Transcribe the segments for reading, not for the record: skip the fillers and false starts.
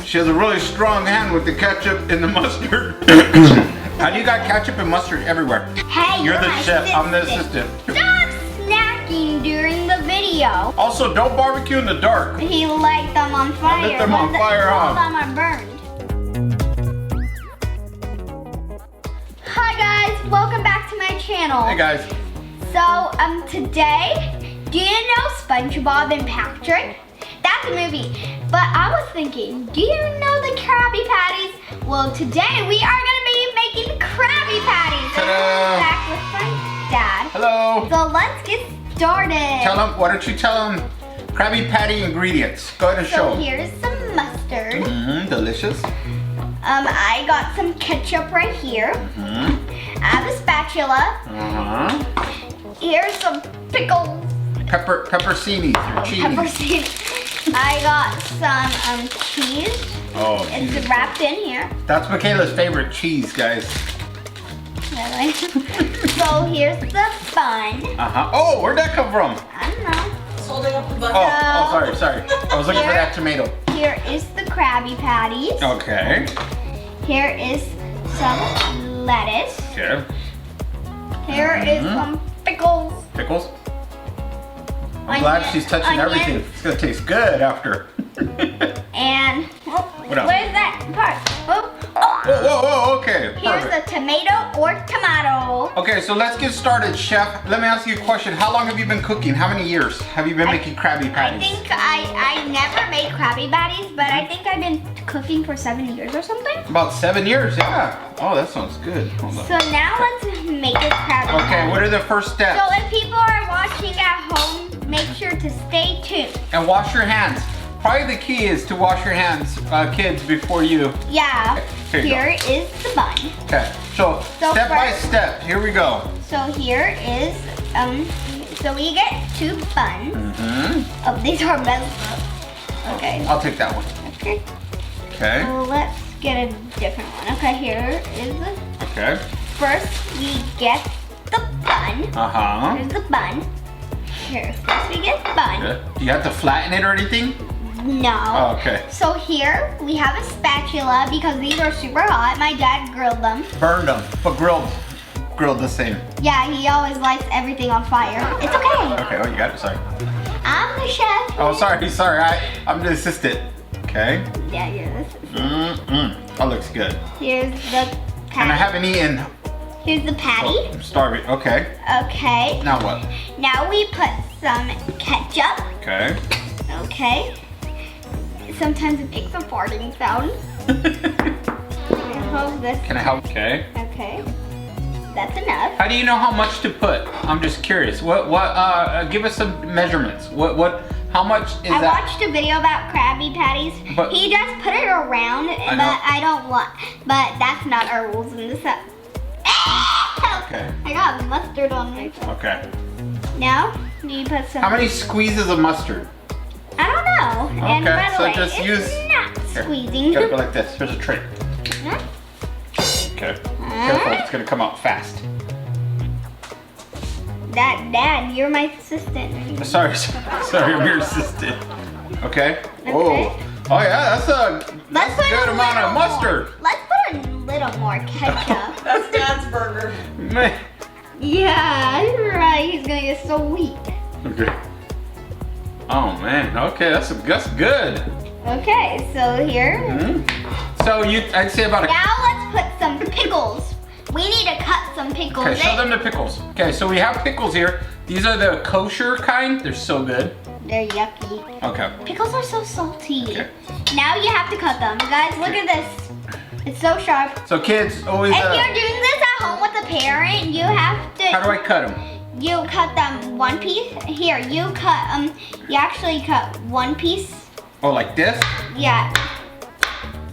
She has a really strong hand with the ketchup and the mustard. How do you got ketchup and mustard everywhere? Hey, You're the my chef, I'm the assistant. assistant. Stop snacking during the video. Also, don't barbecue in the dark. He light them on fire. Lit them on fire, All huh? of them are burned. Hi guys, welcome back to my channel. Hey guys. So, today, do you know SpongeBob and Patrick? That's a movie. But I was thinking, do you know the Krabby Patties? Well, today we are gonna be making Krabby Patties. Ta-da. Back with my dad. Hello. So let's get started. Tell them, why don't you tell them Krabby Patty ingredients? Go ahead and show So them. here's some mustard. Delicious. I got some ketchup right here. I have a spatula. Here's some pickles. Pepperoncinis or cheese. Pepperoni. I got some cheese. Oh, It's wrapped in here. that's Makayla's favorite cheese, guys. Really? So here's the bun. Oh, where'd that come from? I don't know. It's holding up the bucket. Oh, sorry. I was looking for Here. that tomato. Here is the Krabby Patties. Okay. Here is some lettuce. Okay. Here is some pickles. Pickles. I'm glad she's touching Onion. everything. It's gonna taste good after. And What else? where's that part? Whoa, okay. Here's Perfect. a tomato or tomato. Okay, so let's get started, Chef. Let me ask you a question. How long have you been cooking? How many years have you been making Krabby I Patties? think I never made Krabby Patties, but I think I've been cooking for 7 years or something. About 7 years, yeah. Oh, that sounds good. Hold on. So now let's make a Krabby Okay, Patty. what are the first steps? So if people are watching at home, make sure to stay tuned. And wash your hands. Probably the key is to wash your hands, kids, before you. Yeah, Here you here is the bun. Okay, so step by step, here we go. So here is, so we get 2 buns. Oh, these are messed up. Okay. I'll take that one. Okay. Okay. So let's get a different one. Okay, here is the, Okay. first we get the bun. Here's the bun. Here, first we get the bun. Good. Do you have to flatten it or anything? No. Oh, okay. So here we have a spatula because these are super hot. My dad grilled them. Burned them, but grilled the same. Yeah, he always lights everything on fire. It's okay. Okay, oh, you got it, sorry. I'm the chef. Oh, sorry, I'm the assistant. Okay. Yeah, you're this. That looks good. Here's the patty. And I haven't eaten. Here's the patty. I'm starving, okay. Okay. Now what? Now we put some ketchup. Okay. Okay. Sometimes it makes a farting sound. Hold this. Can I help? Okay. Okay. That's enough. How do you know how much to put? I'm just curious. Give us some measurements. How much is I that? watched a video about Krabby Patties. But- He just put it around, but I don't want. But that's not our rules in this. Okay. I got mustard on my phone. Okay. Now you put some. How many squeezes of mustard? I don't know. And Okay, by the so way, just it's use- not Here, squeezing. Gotta go like this. Here's a tray. Okay. Careful, it's gonna come out fast. Dad, you're my assistant. Sorry, I'm your assistant. Okay. Okay. Oh yeah, that's a Let's put good a amount little of mustard. More. Let's put a little more ketchup. That's Dad's burger. Man. Yeah, you're right. He's gonna get so weak. Okay. Oh man. Okay, that's good. Okay, so here. So I'd say about a. Now let's put some pickles. We need to cut some pickles. Okay, show them the pickles. Okay, so we have pickles here. These are the kosher kind. They're so good. They're yucky. Okay. Pickles are so salty. Okay. Now you have to cut them. Guys, look at this. It's so sharp. So kids always. If you're doing this at home with a parent, you have to. How do I cut them? You cut them one piece. Here, you cut. You actually cut one piece. Oh, like this? Yeah.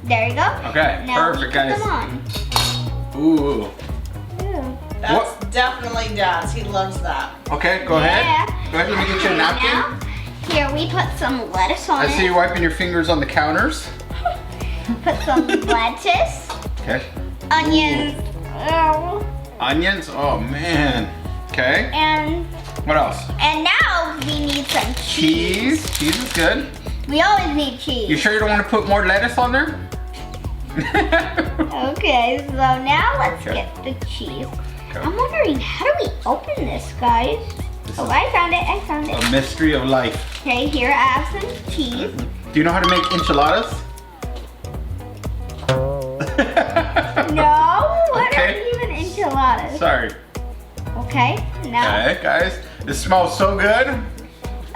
There you go. Okay, Now perfect, we put guys. them on. Ooh. Ooh. That's definitely Dad's. He loves that. Okay, go ahead. Yeah. Go ahead, let me get you a napkin. Now, here we put some lettuce on I see it. you wiping your fingers on the counters. Put some lettuce, Okay. onions, Onions? Oh man. Okay. and What else? now we need some cheese. Cheese. Cheese is good. We always need cheese. You sure you don't want to put more lettuce on there? Okay, so now let's Okay. get the cheese. Okay. I'm wondering, how do we open this, guys? Oh, I found it. I found it. A mystery of life. Okay, here I have some cheese. Do you know how to make enchiladas? No, what Okay. are even enchiladas? Sorry. Okay, now. Okay, guys. This smells so good.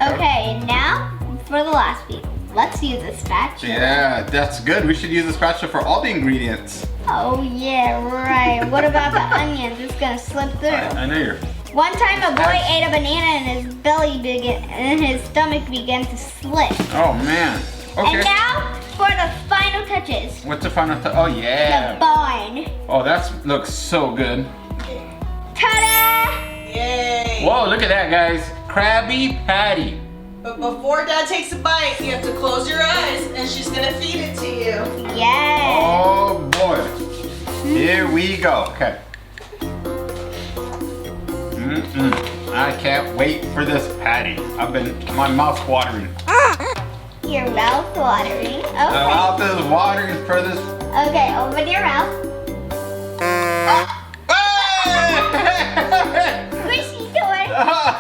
Okay, now for the last piece. Let's use a spatula. Yeah, that's good. We should use a spatula for all the ingredients. Oh yeah, right. What about the onions? It's gonna slip through. I know you're. One time a boy ate a banana and his belly began and his stomach began to slip. Oh man. Okay. And now for the final touches. What's the final? Oh The yeah. bun. Oh, that looks so good. Ta-da! Yay. Whoa, look at that, guys. Krabby Patty. But before Dad takes a bite, you have to close your eyes and she's gonna feed it to you. Yes. Oh boy. Here we go. Okay. I can't wait for this patty. My mouth's watering. Your mouth watering. My Okay. mouth is watering for this. Okay, open your mouth. Squishy toy.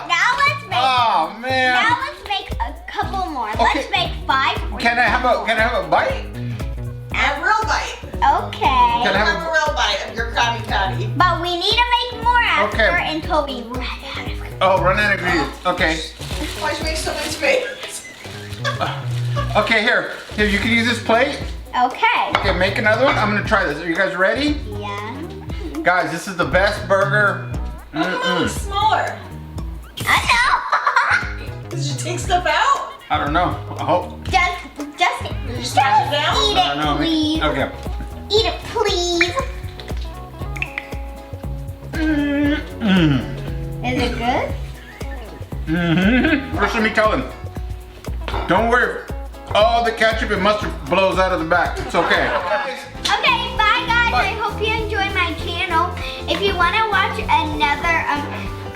Now let's make. Oh man. Now let's make a couple more. Okay. Let's make 5. Can I have a bite? A real bite. Okay. Can I have Have a real bite of your Krabby Patty. But we need to make more after Okay. until we run out of. Oh, run out of ingredients. Okay. Why'd you make so much space? Okay, here, you can use this plate. Okay. Okay, make another one. I'm gonna try this. Are you guys ready? Yeah. Guys, this is the best burger. How come it looks smaller? I Did you take stuff out? I don't know. I hope. know. Just have it down? eat I don't know. it, please. Okay. Eat it, please. Is it good? First, let me tell him. Don't worry. All the ketchup and mustard blows out of the back. It's okay. Okay, bye guys. Bye. I hope you enjoy my channel. If you want to watch another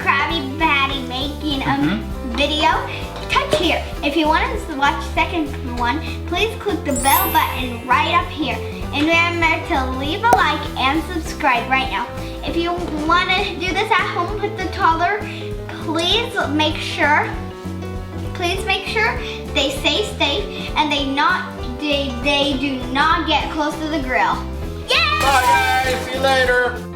Krabby Patty making video, touch here. If you want to watch the second one, please click the bell button right up here. And remember to leave a like and subscribe right now. If you want to do this at home with the toddler, please make sure they stay safe and they do not get close to the grill. Yay! Bye guys. See you later.